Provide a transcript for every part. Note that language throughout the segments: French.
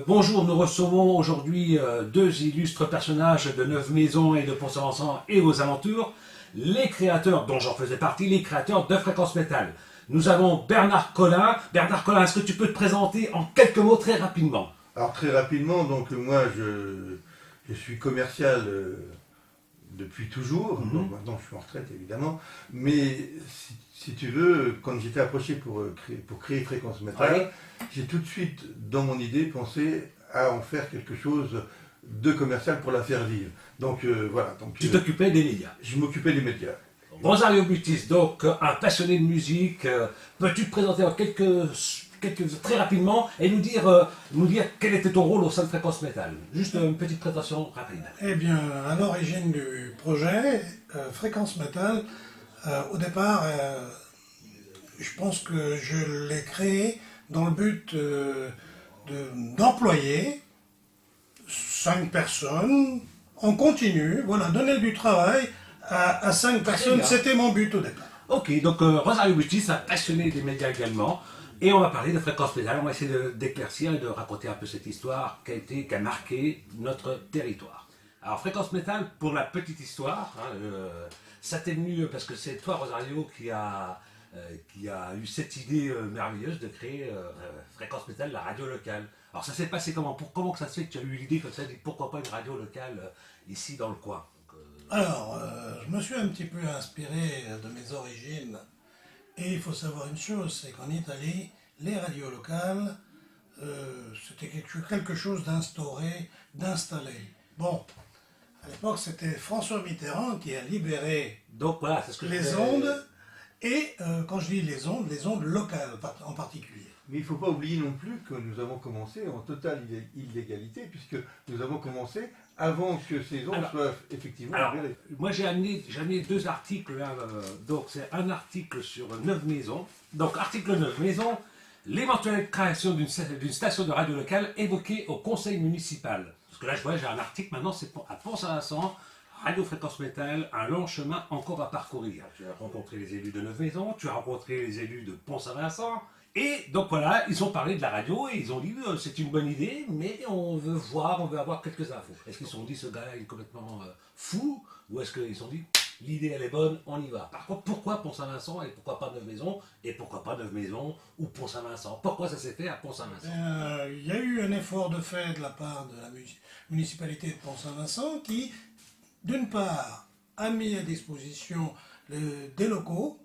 Bonjour, nous recevons aujourd'hui deux illustres personnages de Neuve Maisons et de Pont-Saint-Vincent et aux alentours, les créateurs, dont j'en faisais partie, les créateurs de Fréquence Métal. Nous avons Bernard Collin. Bernard Collin, est-ce que tu peux te présenter en quelques mots très rapidement? Alors très rapidement, donc moi je suis commercial depuis toujours, donc maintenant je suis en retraite évidemment, mais si tu veux, quand j'étais approché pour créer Fréquence Métal, j'ai tout de suite dans mon idée pensé à en faire quelque chose de commercial pour la faire vivre. Donc voilà. Donc, tu t'occupais des médias. Je m'occupais des médias. Rosario Butis, donc un passionné de musique, peux-tu te présenter en très rapidement et nous dire quel était ton rôle au sein de Fréquence Métal? Juste une petite présentation rapide. Eh bien, à l'origine du projet, Fréquence Métal, au départ, je pense que je l'ai créé dans le but d'employer 5 personnes en continu, voilà, donner du travail à 5 personnes, c'était mon but au départ. Ok, donc Rosario Butis, un passionné des médias également, et on va parler de Fréquence Métal, on va essayer d'éclaircir et de raconter un peu cette histoire qui a marqué notre territoire. Alors Fréquence Métal, pour la petite histoire, ça t'est venu parce que c'est toi Rosario qui a eu cette idée merveilleuse de créer Fréquence Métal, la radio locale. Alors ça s'est passé comment? Comment que ça se fait que tu as eu l'idée comme ça, pourquoi pas une radio locale ici dans le coin? Alors, je me suis un petit peu inspiré de mes origines, et il faut savoir une chose, c'est qu'en Italie, les radios locales, c'était quelque chose d'installé. Bon, à l'époque, c'était François Mitterrand qui a libéré donc, voilà, c'est ce que les ondes, et quand je dis les ondes locales en particulier. Mais il ne faut pas oublier non plus que nous avons commencé en totale illégalité, puisque nous avons commencé avant que ces ondes soient effectivement libérées. Moi j'ai amené 2 articles là, donc c'est un article sur Neuve Maisons. Donc article 9 Maisons, l'éventuelle création d'une station de radio locale évoquée au conseil municipal. Parce que là je vois j'ai un article maintenant, c'est à Pont-Saint-Vincent, Radio Fréquence Métal, un long chemin encore à parcourir. Tu as rencontré les élus de Neuve Maisons, tu as rencontré les élus de Pont-Saint-Vincent. Et donc voilà, ils ont parlé de la radio et ils ont dit c'est une bonne idée, mais on veut avoir quelques infos. Est-ce qu'ils se sont dit ce gars-là est complètement fou, ou est-ce qu'ils se sont dit l'idée elle est bonne, on y va? Par contre, pourquoi Pont-Saint-Vincent et pourquoi pas Neuve Maisons, et pourquoi pas Neuve Maisons ou Pont-Saint-Vincent? Pourquoi ça s'est fait à Pont-Saint-Vincent? Il y a eu un effort de fait de la part de la municipalité de Pont-Saint-Vincent qui, d'une part, a mis à disposition des locaux,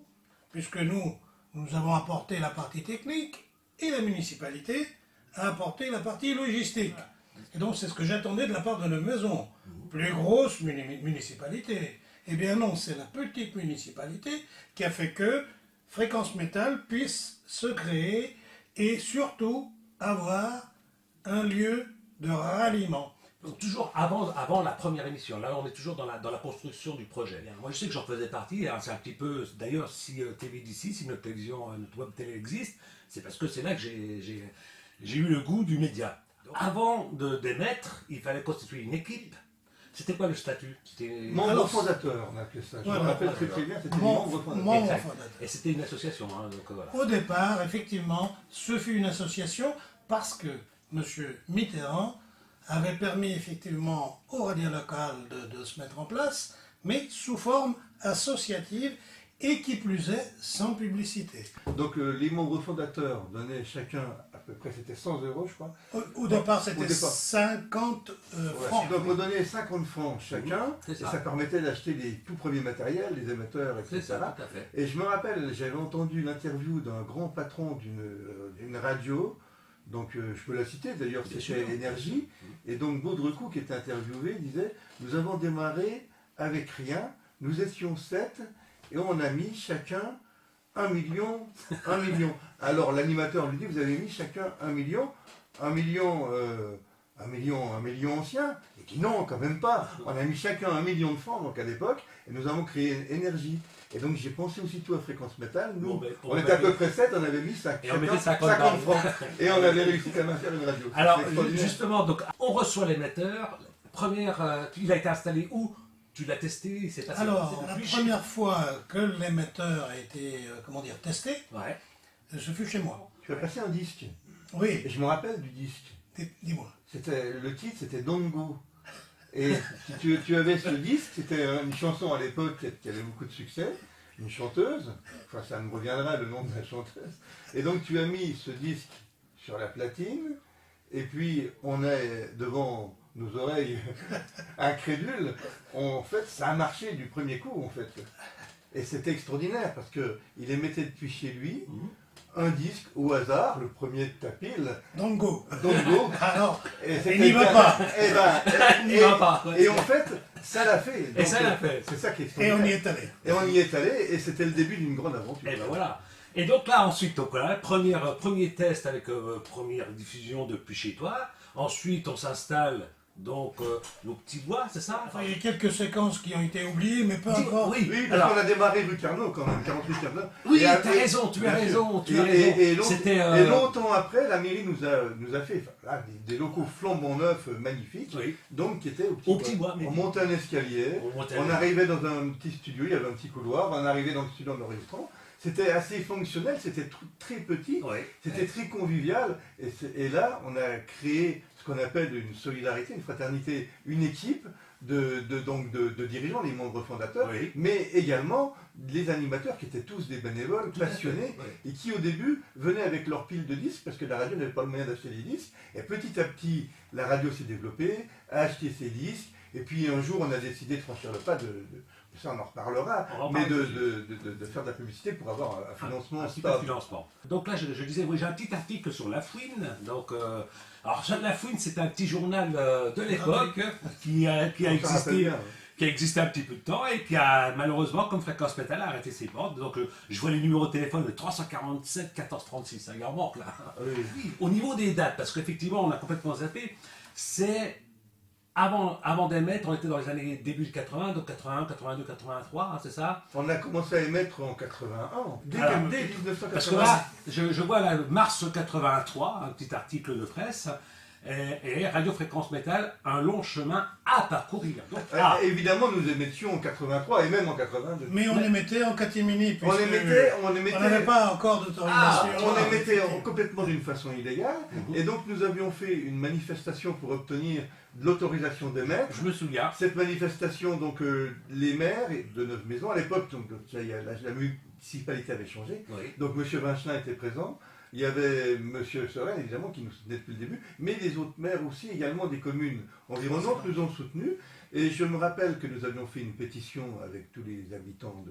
puisque nous avons apporté la partie technique et la municipalité a apporté la partie logistique. Et donc c'est ce que j'attendais de la part de Neuve Maisons. Plus grosse municipalité. Eh bien non, c'est la petite municipalité qui a fait que Fréquence Métal puisse se créer et surtout avoir un lieu de ralliement. Donc toujours avant la première émission, là on est toujours dans la construction du projet. Moi je sais que j'en faisais partie, hein, c'est un petit peu, d'ailleurs si TV d'ici, si notre télévision, notre web télé existe, c'est parce que c'est là que j'ai eu le goût du média. Donc, avant d'émettre, il fallait constituer une équipe. C'était quoi le statut? Membre fondateur, on appelait ça. Je me rappelle très bien, c'était membre fondateur. Et c'était une association. Hein, donc, voilà. Au départ, effectivement, ce fut une association parce que M. Mitterrand avait permis effectivement aux radios locales de se mettre en place, mais sous forme associative et qui plus est sans publicité. Donc les membres fondateurs donnaient chacun à peu près, c'était 100 euros je crois. Au départ c'était 50 francs. Donc on donnait 50 francs chacun, et ça permettait d'acheter les tout premiers matériels, les émetteurs, etc. C'est ça, tout à fait. Et je me rappelle, j'avais entendu l'interview d'un grand patron d'une radio. Donc je peux la citer, d'ailleurs c'était Énergie, et donc Baudrecou qui était interviewé disait « Nous avons démarré avec rien, nous étions 7 et on a mis chacun 1 million. Alors l'animateur lui dit « Vous avez mis chacun 1 million, 1 million ancien ?» Et dit « Non, quand même pas, on a mis chacun 1 million de francs donc à l'époque, et nous avons créé Énergie. » Et donc j'ai pensé aussitôt à Fréquence Métal, nous, on était à peu près 7, on avait mis 50 francs, et on avait réussi quand même à faire une radio. Alors justement, donc, on reçoit l'émetteur, il a été installé où? Tu l'as testé? Alors, la première fois que l'émetteur a été, testé, ce fut chez moi. Tu as passé un disque. Oui. Et je me rappelle du disque. Dis-moi. Le titre, c'était Don't Go. Et tu avais ce disque, c'était une chanson à l'époque qui avait beaucoup de succès, une chanteuse, enfin ça me reviendra le nom de la chanteuse. Et donc tu as mis ce disque sur la platine, et puis on est devant nos oreilles incrédules. En fait, ça a marché du premier coup, en fait. Et c'était extraordinaire, parce qu'il émettait depuis chez lui un disque au hasard, le premier de ta pile. Don't go. Don't Go. Alors, Et il n'y va pas. Il n'y va pas. Et en fait, ça l'a fait. Et ça l'a fait. C'est ça qui est Et extraordinaire. on y est allé. Et on y est allé, et c'était le début d'une grande aventure. Et ben voilà. Et donc là, ensuite, donc voilà, premier test avec première diffusion depuis chez toi. Ensuite, on s'installe donc au Petit Bois, c'est ça? Enfin, il y a quelques séquences qui ont été oubliées, mais peu importe. Oui, Oui, parce alors, qu'on a démarré rue Carnot quand même, 48 Carnot. oui, Et t'as après- raison, tu as bien sûr. raison, tu as raison. C'était Et longtemps après, la mairie nous a fait des locaux flambant neufs, magnifiques, oui, donc qui étaient au Petit Bois. On montait un escalier, On montait on un- arrivait dans un petit studio, il y avait un petit couloir, on arrivait dans le studio d'enregistrement. C'était assez fonctionnel, c'était très petit, Oui. c'était très convivial. Et là, on a créé ce qu'on appelle une solidarité, une fraternité, une équipe de dirigeants, les membres fondateurs, Oui. mais également les animateurs qui étaient tous des bénévoles, passionnés, Oui. et qui au début venaient avec leur pile de disques, parce que la radio n'avait pas le moyen d'acheter des disques. Et petit à petit, la radio s'est développée, a acheté ses disques, et puis un jour, on a décidé de franchir le pas ça on en reparlera, On en mais parlera. de faire de la publicité pour avoir un financement Un petit peu de stable. financement. Donc là, je disais, oui, j'ai un petit article sur La Fouine. Donc, alors, La Fouine, c'est un petit journal de l'époque qui a On s'en rappelle existé. bien, ouais. Qui a existé un petit peu de temps et qui a malheureusement, comme Fréquence Métal, arrêté ses portes. Donc je vois les numéros de téléphone de 347 1436, ça y remonte là. Oui. Au niveau des dates, parce qu'effectivement on a complètement zappé, c'est avant d'émettre, on était dans les années début de 80, donc 81, 82, 83, hein, c'est ça? On a commencé à émettre en 81, dès Alors, 1980. Parce que là, je vois là, mars 83, un petit article de presse, et Radio Fréquence Métal, un long chemin à parcourir. Donc, Évidemment, nous émettions en 83 et même en 82. Mais on émettait en catimini, On puisque émettait, on n'avait pas encore d'autorisation. on émettait complètement d'une façon illégale, et donc nous avions fait une manifestation pour obtenir de l'autorisation d'émettre. je me souviens. Cette manifestation, donc les maires de notre maison, à l'époque, donc la municipalité avait changé, Oui. donc M. Vinchelin était présent. Il y avait M. Soren, évidemment, qui nous soutenait depuis le début, mais les autres maires aussi, également des communes environnantes, nous ont soutenus. Et je me rappelle que nous avions fait une pétition avec tous les habitants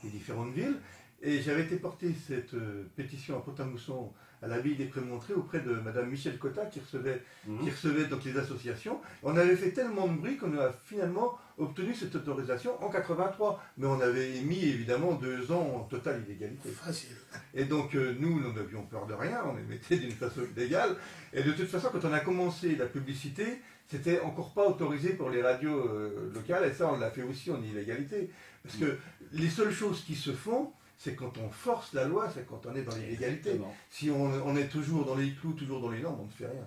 des différentes villes. Et j'avais été porter cette pétition à Pont-à-Mousson, à l'abbaye des Prémontrés, auprès de Mme Michel Cotta, qui recevait donc les associations. On avait fait tellement de bruit qu'on a finalement obtenu cette autorisation en 83. Mais on avait mis évidemment 2 ans en totale illégalité. Facile. Et donc nous n'avions peur de rien, on émettait d'une façon illégale. Et de toute façon, quand on a commencé la publicité, c'était encore pas autorisé pour les radios locales. Et ça, on l'a fait aussi en illégalité. Parce que les seules choses qui se font, c'est quand on force la loi, c'est quand on est dans l'illégalité. Exactement. Si on est toujours dans les clous, toujours dans les normes, on ne fait rien.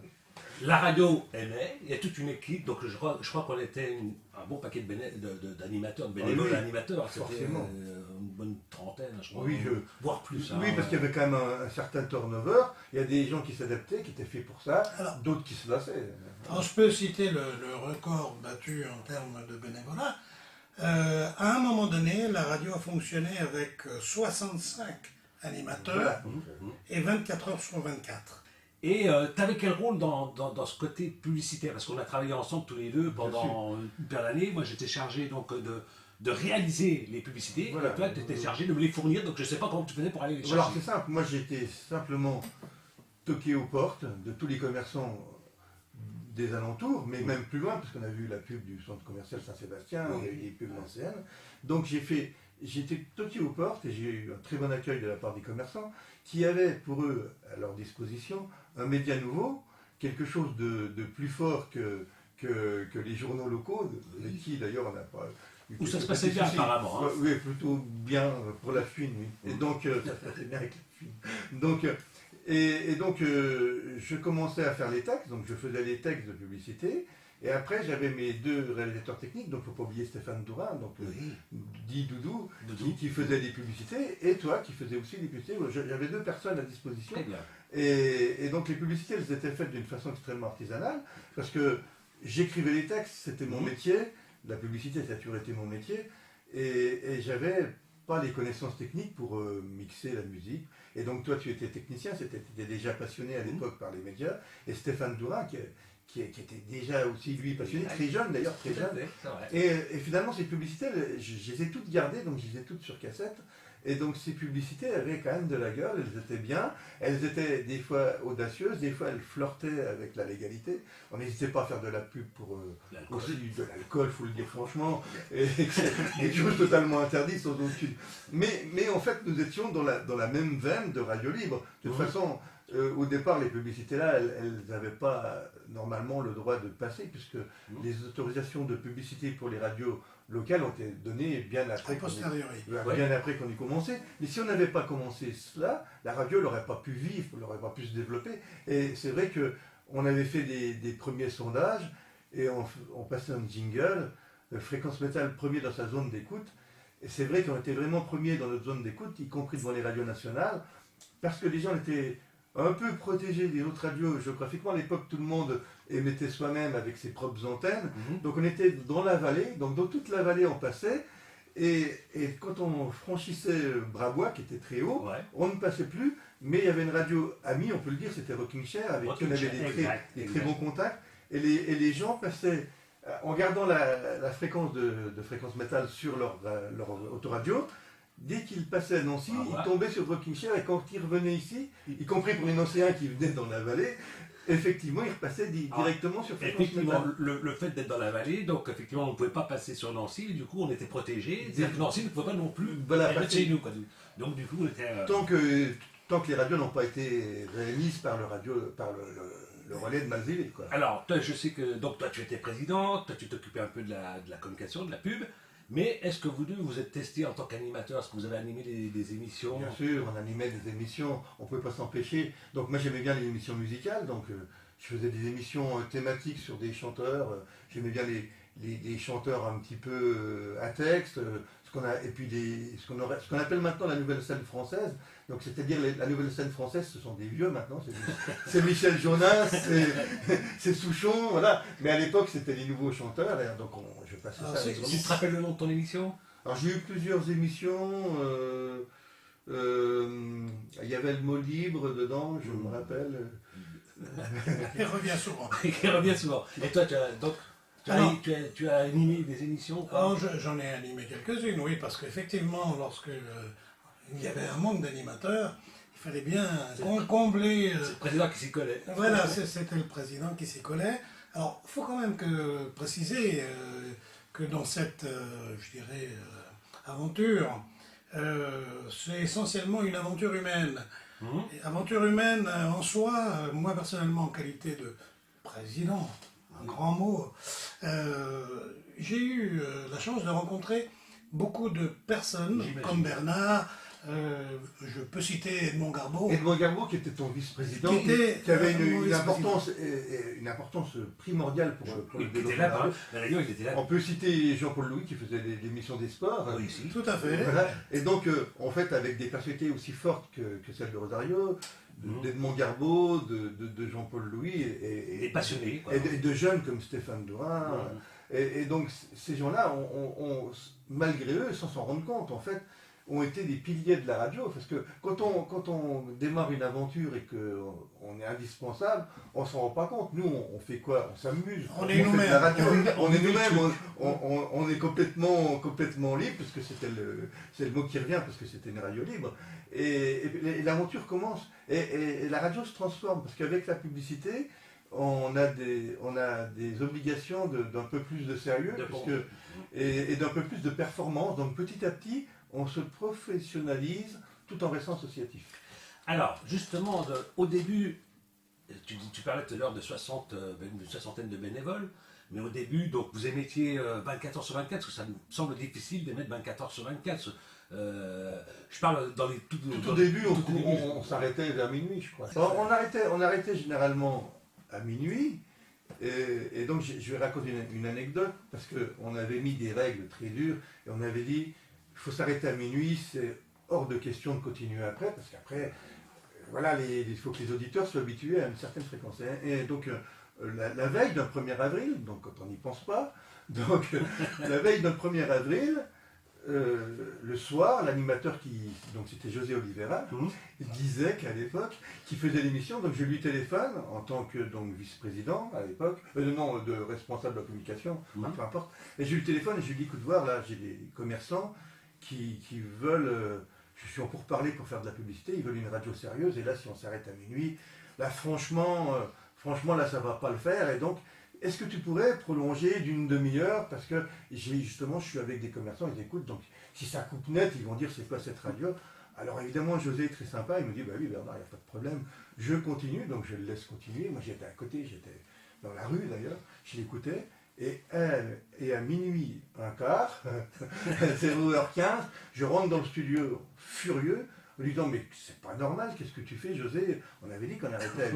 La radio aimait, il y a toute une équipe, donc je crois qu'on était un bon paquet d'animateurs, de bénévoles oui, animateurs, c'était forcément. Une bonne trentaine, je crois, Oui, voire plus. Oui, parce qu'il y avait quand même un certain turnover. Il y a des gens qui s'adaptaient, qui étaient faits pour ça, Alors- d'autres qui se lassaient. Alors, je peux citer le record battu en termes de bénévolat. À un moment donné, la radio a fonctionné avec 65 animateurs Voilà. et 24 heures sur 24. Et tu avais quel rôle dans ce côté publicitaire? Parce qu'on a travaillé ensemble tous les deux pendant une paire d'années. Moi, j'étais chargé donc de réaliser les publicités. Voilà. Et toi, tu étais chargé de me les fournir. Donc, je ne sais pas comment tu faisais pour aller les chercher. Alors c'est simple, moi j'étais simplement toqué aux portes de tous les commerçants des alentours, mais même plus loin, parce qu'on a vu la pub du centre commercial Saint-Sébastien, il y a eu des pubs anciennes. Donc j'étais toqué aux portes et j'ai eu un très bon accueil de la part des commerçants qui avaient pour eux à leur disposition un média nouveau, quelque chose de plus fort que les journaux locaux, de qui d'ailleurs on n'a pas... Où ça se passait bien apparemment. Hein. Oui, plutôt bien pour la Fouine, oui. Et donc, ça se passait bien avec la Fouine. Donc, donc, je commençais à faire les textes, donc je faisais les textes de publicité. Et après, j'avais mes 2 réalisateurs techniques, donc il ne faut pas oublier Stéphane Dourin, donc dit Doudou, qui faisait des publicités, et toi qui faisais aussi des publicités. J'avais 2 personnes à disposition. Très bien. Et donc les publicités, elles étaient faites d'une façon extrêmement artisanale, parce que j'écrivais les textes, c'était mon métier, la publicité, ça a toujours été mon métier, et j'avais pas les connaissances techniques pour mixer la musique. Et donc toi, tu étais technicien, tu étais déjà passionné à l'époque par les médias, et Stéphane Dourin, qui était déjà aussi, lui, passionné, très jeune d'ailleurs, très jeune. Et finalement, ces publicités, je les ai toutes gardées, donc je les ai toutes sur cassette. Et donc ces publicités avaient quand même de la gueule, elles étaient bien, elles étaient des fois audacieuses, des fois elles flirtaient avec la légalité. On n'hésitait pas à faire de la pub pour aussi de l'alcool, il faut le dire franchement, et des choses totalement interdites sans aucune. Mais en fait, nous étions dans la même veine de radio libre. De toute façon, au départ, les publicités-là, elles n'avaient pas normalement le droit de passer, puisque les autorisations de publicité pour les radios locales ont été données bien après qu'on ait commencé. Mais si on n'avait pas commencé cela, la radio n'aurait pas pu vivre, n'aurait pas pu se développer. Et c'est vrai qu'on avait fait des premiers sondages, et on passait un jingle, Fréquence Métal premier dans sa zone d'écoute. Et c'est vrai qu'on était vraiment premier dans notre zone d'écoute, y compris devant les radios nationales, parce que les gens étaient un peu protégés des autres radios géographiquement. À l'époque, tout le monde émettait soi-même avec ses propres antennes. Donc on était dans la vallée, donc dans toute la vallée on passait, et quand on franchissait Brabois, qui était très haut, on ne passait plus, mais il y avait une radio amie, on peut le dire, c'était Rocking Chair, avec qui on avait des très bons contacts, et les gens passaient, en gardant la fréquence de fréquence métal sur leur autoradio. Dès qu'ils passaient à Nancy, ils tombaient sur Rocking Chair, et quand ils revenaient ici, y compris pour les Nancéens qui venaient dans la vallée, effectivement, ils repassaient directement sur Fréquence Métal. Le fait d'être dans la vallée, donc effectivement, on ne pouvait pas passer sur Nancy, et du coup, on était protégés. C'est-à-dire que Nancy ne pouvait pas non plus être chez nous. Donc, du coup, on était. Tant que les radios n'ont pas été rémises par le relais de Malzévé, quoi. Alors, toi, je sais que donc toi, tu étais président, toi, tu t'occupais un peu de la communication, de la pub. Mais est-ce que vous deux vous êtes testés en tant qu'animateur? Est-ce que vous avez animé des émissions? Bien sûr, on animait des émissions, on ne pouvait pas s'empêcher. Donc moi j'aimais bien les émissions musicales, donc je faisais des émissions thématiques sur des chanteurs, j'aimais bien les chanteurs un petit peu à texte, et puis ce qu'on appelle maintenant la nouvelle scène française. Donc c'est-à-dire la nouvelle scène française, ce sont des vieux maintenant, c'est Michel Jonas, c'est Souchon, voilà. Mais à l'époque c'était les nouveaux chanteurs, et donc je passais ça avec Tu te rappelles le nom de ton émission? Alors j'ai eu plusieurs émissions, il y avait le mot libre dedans, je me rappelle. Il revient souvent. Il revient souvent. Et toi, tu as animé des émissions? J'en ai animé quelques-unes, oui, parce qu'effectivement, lorsque il y avait un manque d'animateurs, il fallait bien combler. C'est le président qui s'y collait. Voilà, c'était le président qui s'y collait. Alors, il faut quand même préciser que dans cette, je dirais, aventure, c'est essentiellement une aventure humaine. Et aventure humaine en soi, moi personnellement en qualité de président, un grand mot, j'ai eu la chance de rencontrer beaucoup de personnes comme Bernard. Je peux citer Edmond Garbeau. Edmond Garbeau, qui était ton vice-président, qui avait une importance primordiale pour le développement. Il était là. On peut citer Jean-Paul Louis, qui faisait l'émission des sports. Oui, ici. Tout à fait. Voilà. Et donc, en fait, avec des personnalités aussi fortes que celle de Rosario, d'Edmond Garbeau, de Jean-Paul Louis, et passionnés. Et de jeunes comme Stéphane Dourin. Et donc, ces gens-là, malgré eux, sans s'en rendre compte, en fait, ont été des piliers de la radio, parce que quand on démarre une aventure et qu'on est indispensable, on ne s'en rend pas compte. Nous, on fait quoi? On s'amuse. On est nous-mêmes. La radio, on est nous-mêmes. On est complètement libre, parce que c'est le mot qui revient, parce que c'était une radio libre. Et l'aventure commence. Et la radio se transforme, parce qu'avec la publicité, on a des obligations d'un peu plus de sérieux, et d'un peu plus de performance. Donc petit à petit, on se professionnalise tout en restant associatif. Alors, justement, au début, tu parlais tout à l'heure de d'une soixantaine de bénévoles, mais au début, donc vous émettiez 24 heures sur 24, parce que ça me semble difficile d'émettre 24 heures sur 24. Je parle dans les tout au début, on s'arrêtait vers minuit, je crois. Alors, on arrêtait généralement à minuit. Et donc je vais raconter une anecdote, parce qu'on avait mis des règles très dures, et on avait dit il faut s'arrêter à minuit, c'est hors de question de continuer après, parce qu'après voilà, il faut que les auditeurs soient habitués à une certaine fréquence. Et donc, la veille d'un 1er avril, donc quand on n'y pense pas, donc la veille d'un 1er avril, le soir, l'animateur donc c'était José Oliveira, disait qu'à l'époque, qui faisait l'émission, donc je lui téléphone en tant que donc vice-président à l'époque, non, de responsable de la communication, peu importe, et je lui téléphone et je lui dis, écoute, voir, là, j'ai des commerçants qui veulent, je suis en pourparlers pour faire de la publicité, ils veulent une radio sérieuse, et là, si on s'arrête à minuit, là, franchement, là, ça va pas le faire, et donc, est-ce que tu pourrais prolonger d'une demi-heure? Parce que justement, je suis avec des commerçants, ils écoutent, donc si ça coupe net, ils vont dire c'est quoi cette radio? Alors évidemment, José est très sympa, il me dit bah oui Bernard, il n'y a pas de problème, je continue, donc je le laisse continuer. Moi j'étais à côté, j'étais dans la rue d'ailleurs, je l'écoutais, et à minuit un quart, 0h15, je rentre dans le studio furieux, en lui disant mais c'est pas normal, qu'est-ce que tu fais José? On avait dit qu'on arrêtait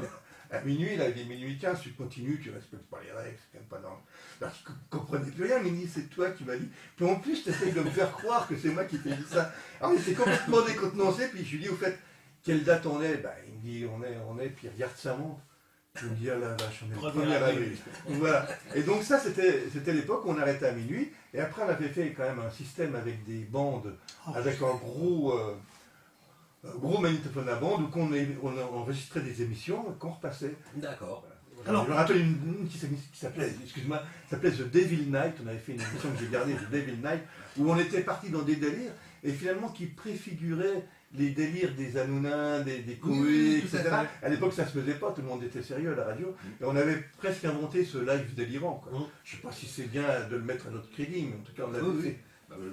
à minuit, là, il est minuit 15, tu continues, tu respectes pas les règles, c'est quand même pas normal. Alors qu'il ne comprenait plus rien, mais il dit, c'est toi qui m'as dit. Puis en plus, tu essayes de me faire croire que c'est moi qui t'ai dit ça. Alors il s'est complètement décontenancé, puis je lui dis, au fait, quelle date on est? Ben, il me dit, on est, puis il regarde sa montre. Je me dis, ah la vache, on est le 1er avril. Voilà. Et donc ça, c'était l'époque où on arrêtait à minuit, et après on avait fait quand même un système avec des bandes, avec un gros magnétophone à bande où on enregistrait des émissions qu'on repassait. D'accord. Alors, je me rappelle une qui s'appelait, excuse-moi, s'appelait The Devil Night. On avait fait une émission que j'ai gardée, The Devil Night, où on était parti dans des délires, et finalement qui préfigurait les délires des Hanouna, des Koé, etc. À l'époque, ça se faisait pas, tout le monde était sérieux à la radio, et on avait presque inventé ce live délirant, quoi. Je sais pas si c'est bien de le mettre à notre crédit, mais en tout cas, on l'avait fait.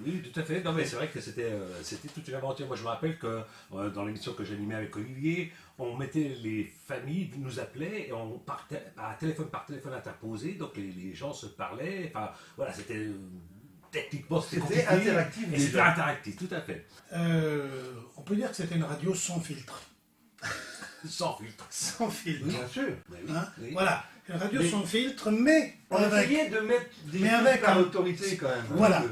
Oui, tout à fait. Non, mais c'est vrai que c'était toute une aventure. Moi, je me rappelle que dans l'émission que j'animais avec Olivier, on mettait les familles, nous appelaient et on partait par téléphone interposé. Donc les gens se parlaient. Enfin, voilà, c'était techniquement c'était interactif. C'était interactif, tout à fait. On peut dire que c'était une radio sans filtre. Sans filtre. Sans filtre. Bien sûr. Oui. Voilà. Une radio sans filtre, mais on essayait de mettre des choses par l'autorité quand même. Voilà.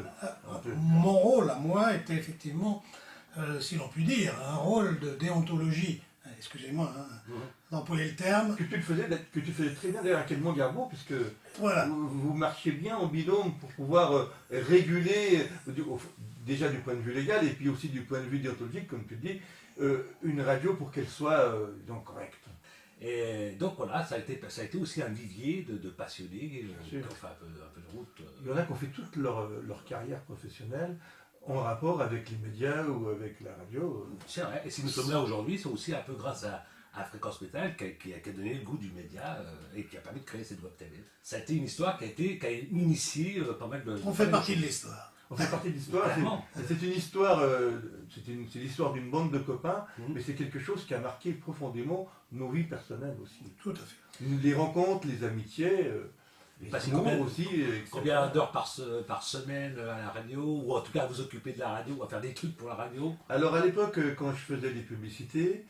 Mon rôle à moi était effectivement, si l'on peut dire, un rôle de déontologie. Excusez-moi d'employer le terme. Que tu faisais très bien d'ailleurs avec Edmond Garbeau, puisque vous marchiez bien en binôme pour pouvoir réguler, déjà du point de vue légal et puis aussi du point de vue déontologique, comme tu dis, une radio pour qu'elle soit correcte. Et donc voilà, ça a été aussi un vivier de passionnés qui ont fait un peu de route. Il y en a qui ont fait toute leur carrière professionnelle en rapport avec les médias ou avec la radio. C'est vrai, et si nous sommes là aujourd'hui, c'est aussi un peu grâce à Fréquence Métal qui a donné le goût du média et qui a permis de créer cette web TV. Ça a été une histoire qui a initié pas mal de... On fait partie de l'histoire. On fait partie de l'histoire. C'est une histoire, c'est l'histoire d'une bande de copains, mais c'est quelque chose qui a marqué profondément nos vies personnelles aussi. Tout à fait. Les rencontres, les amitiés, les amours aussi. Combien d'heures par semaine à la radio, ou en tout cas à vous occuper de la radio, à faire des trucs pour la radio? Alors à l'époque, quand je faisais des publicités,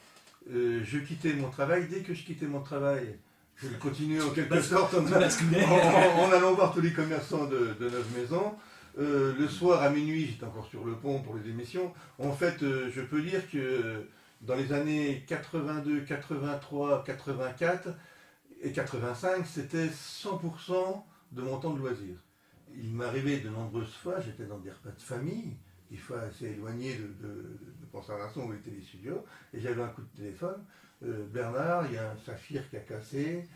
je quittais mon travail. Dès que je quittais mon travail, je continuais en quelque sorte en allant voir tous les commerçants de Neuve-Maison. Le soir à minuit, j'étais encore sur le pont pour les émissions. En fait, je peux dire que dans les années 82, 83, 84 et 85, c'était 100% de mon temps de loisir. Il m'arrivait de nombreuses fois, j'étais dans des repas de famille, des fois assez éloignés de Pont-Saint-Vincent où étaient les studios, et j'avais un coup de téléphone. Bernard, il y a un saphir qui a cassé,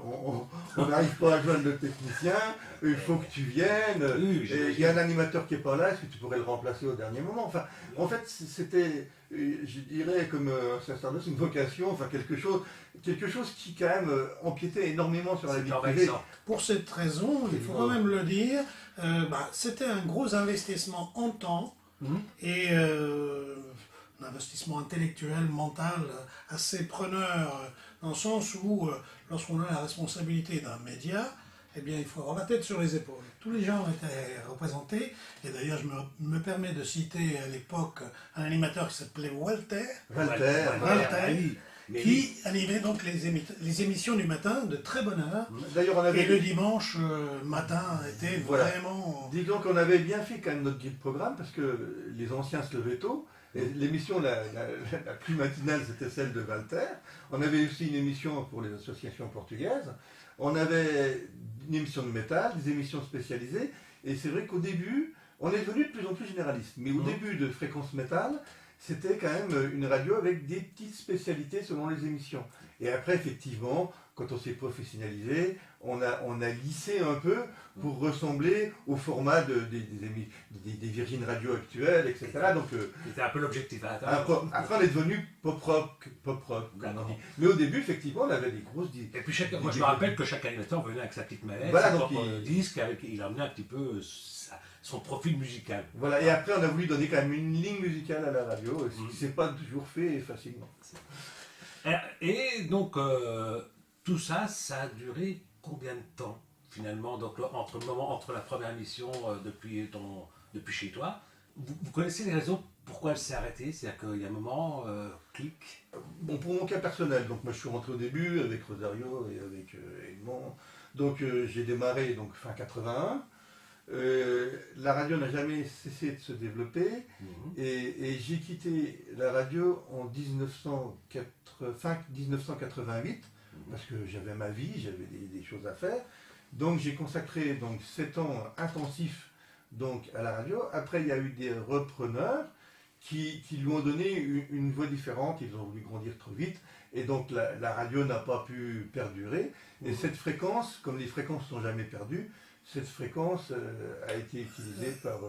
on n'arrive pas à joindre le technicien, il faut que tu viennes, il y a un animateur qui n'est pas là, est-ce que tu pourrais le remplacer au dernier moment? Enfin, en fait, c'était, je dirais, comme un sacerdoce, une vocation, enfin quelque chose qui quand même empiétait énormément sur la vie privée. Pour cette raison, il faut quand même le dire, c'était un gros investissement en temps et un investissement intellectuel, mental, assez preneur, dans le sens où, lorsqu'on a la responsabilité d'un média, eh bien, il faut avoir la tête sur les épaules. Tous les gens étaient représentés, et d'ailleurs, je me permets de citer à l'époque un animateur qui s'appelait Walter, qui animait donc les émissions du matin de très bonne heure. D'ailleurs, et le dimanche matin était vraiment... Dis donc, on avait bien fait quand même notre guide programme, parce que les anciens se levaient tôt, Et l'émission la plus matinale, c'était celle de Walter. On avait aussi une émission pour les associations portugaises. On avait une émission de métal, des émissions spécialisées. Et c'est vrai qu'au début, on est devenu de plus en plus généraliste. Mais au début de Fréquence Métal, c'était quand même une radio avec des petites spécialités selon les émissions. Et après, effectivement, quand on s'est professionnalisé, on a lissé un peu pour ressembler au format des Virgin Radio actuelles, etc. Donc, c'était un peu l'objectif. Après, on est devenu pop-rock, comme on dit. Mais au début, effectivement, on avait des grosses... Et puis, moi, je me rappelle que chaque animateur venait avec sa petite mallette, voilà, son propre disque, il amenait un petit peu son profil musical. Voilà, et après, on a voulu donner quand même une ligne musicale à la radio, ce qui ne s'est pas toujours fait facilement. Et donc, tout ça, ça a duré combien de temps, finalement, donc, entre la première émission depuis chez toi? Vous connaissez les raisons pourquoi elle s'est arrêtée? C'est-à-dire qu'il y a un moment, clic. Bon, pour mon cas personnel, donc moi je suis rentré au début avec Rosario et avec Edmond. Donc j'ai démarré fin 81. La radio n'a jamais cessé de se développer et j'ai quitté la radio en fin 1988 parce que j'avais ma vie, j'avais des choses à faire. Donc j'ai consacré 7 ans intensifs à la radio. Après il y a eu des repreneurs qui lui ont donné une voix différente, ils ont voulu grandir trop vite et donc la radio n'a pas pu perdurer. Et cette fréquence, comme les fréquences ne sont jamais perdues, cette fréquence a été utilisée par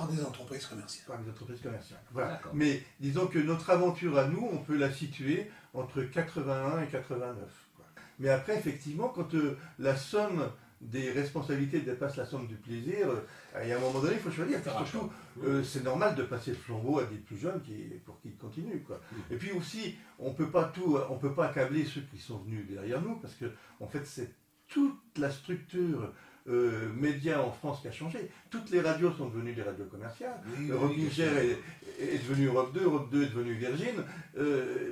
des entreprises commerciales. Par des entreprises commerciales. Voilà. Mais disons que notre aventure à nous, on peut la situer entre 81 et 89. Quoi. Mais après, effectivement, quand la somme des responsabilités dépasse la somme du plaisir, il y a un moment donné, il faut choisir. Surtout, c'est normal de passer le flambeau à des plus jeunes pour qu'ils continuent. Quoi. Et puis aussi, on peut pas accabler ceux qui sont venus derrière nous, parce que en fait, c'est toute la structure médias en France qui a changé. Toutes les radios sont devenues des radios commerciales. Europe Niger est devenu Europe 2 est devenu Virgin.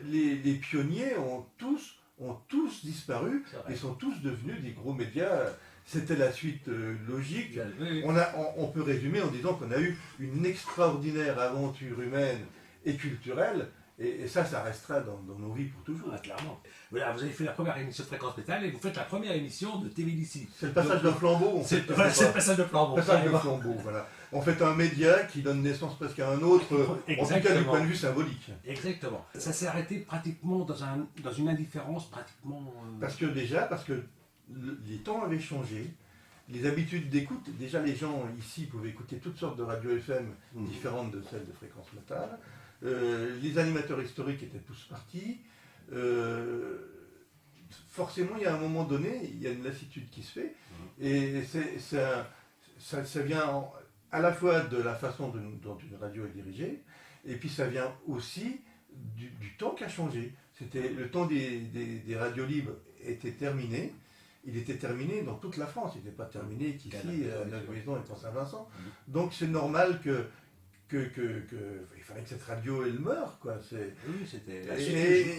Les pionniers ont tous disparu et sont tous devenus des gros médias. C'était la suite logique. On peut résumer en disant qu'on a eu une extraordinaire aventure humaine et culturelle. Et ça restera dans nos vies pour toujours. Clairement. Voilà, vous avez fait la première émission de Fréquence Métal et vous faites la première émission de TVDC. C'est le passage de flambeau. C'est le passage de flambeau. Voilà. On fait un média qui donne naissance presque à un autre, en tout cas du point de vue symbolique. Exactement. Ça s'est arrêté pratiquement dans une indifférence pratiquement... Parce que les temps avaient changé. Les habitudes d'écoute, déjà les gens ici pouvaient écouter toutes sortes de radios FM différentes de celles de Fréquence Métal. Les animateurs historiques étaient tous partis. Forcément, il y a un moment donné, il y a une lassitude qui se fait. Et ça vient à la fois de la façon dont une radio est dirigée, et puis ça vient aussi du temps qui a changé. Le temps des radios libres était terminé. Il était terminé dans toute la France. Il n'était pas terminé qu'ici, à Neuve-Maison et pour Saint-Vincent. Donc c'est normal il fallait que cette radio elle meure, quoi. Oui, c'était.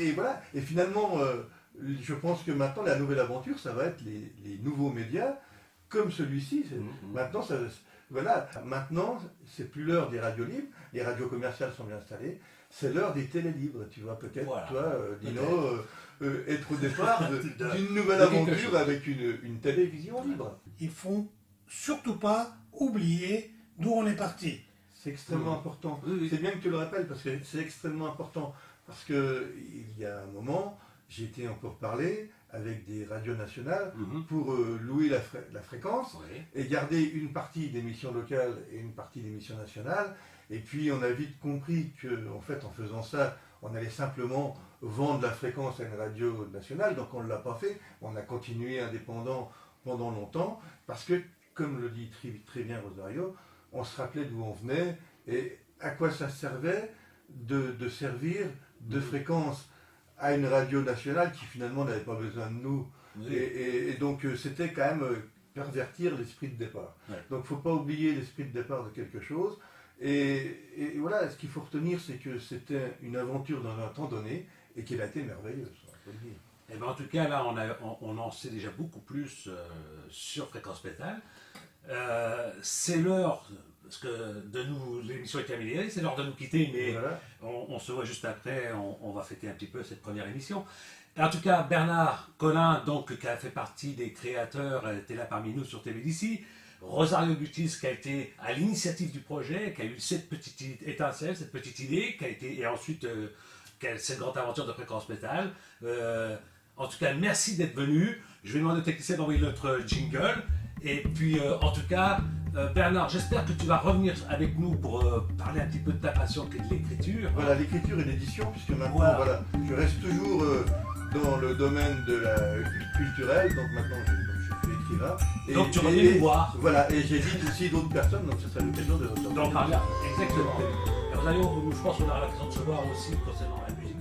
Et voilà. Et finalement, je pense que maintenant la nouvelle aventure, ça va être les nouveaux médias comme celui-ci. Maintenant, maintenant, c'est plus l'heure des radios libres. Les radios commerciales sont bien installées. C'est l'heure des télés libres. Tu vois peut-être, toi, Dino, être au départ d'une nouvelle aventure avec une télévision libre. Il faut surtout pas oublier d'où on est parti. C'est extrêmement important. C'est bien que tu le rappelles parce que c'est extrêmement important. Parce qu'il y a un moment, j'ai été encore parler avec des radios nationales pour louer la fréquence et garder une partie d'émissions locales et une partie d'émissions nationales. Et puis on a vite compris qu'en fait, en faisant ça, on allait simplement vendre la fréquence à une radio nationale. Donc on ne l'a pas fait. On a continué indépendant pendant longtemps parce que, comme le dit très bien Rosario, on se rappelait d'où on venait et à quoi ça servait de servir de fréquence à une radio nationale qui finalement n'avait pas besoin de nous. Et donc c'était quand même pervertir l'esprit de départ. Donc il ne faut pas oublier l'esprit de départ de quelque chose. Et voilà, ce qu'il faut retenir, c'est que c'était une aventure dans un temps donné et qu'elle a été merveilleuse, on peut le dire. Et ben en tout cas, là, on en sait déjà beaucoup plus sur Fréquence Métal. C'est l'heure parce que de nous, l'émission est terminée, c'est l'heure de nous quitter, mais Voilà. on se voit juste après, on va fêter un petit peu cette première émission. Et en tout cas, Bernard Collin, donc, qui a fait partie des créateurs, était là parmi nous sur TVDC. Rosario Butis, qui a été à l'initiative du projet, qui a eu cette petite étincelle, cette petite idée, qui a été, et ensuite, cette grande aventure de Fréquence Métal. En tout cas, merci d'être venu. Je vais demander au technicien d'envoyer notre jingle. Et puis, en tout cas, Bernard, j'espère que tu vas revenir avec nous pour parler un petit peu de ta passion qui est de l'écriture. Voilà, l'écriture et l'édition, puisque maintenant, Voilà. voilà, je reste toujours dans le domaine de la culturelle, donc maintenant je suis écrivain. Donc, tu reviens nous voir. Voilà, et j'édite aussi d'autres personnes, donc ce sera l'occasion de D'en parler. Exactement. Et Rosario, je pense qu'on aura l'occasion de se voir aussi concernant la musique.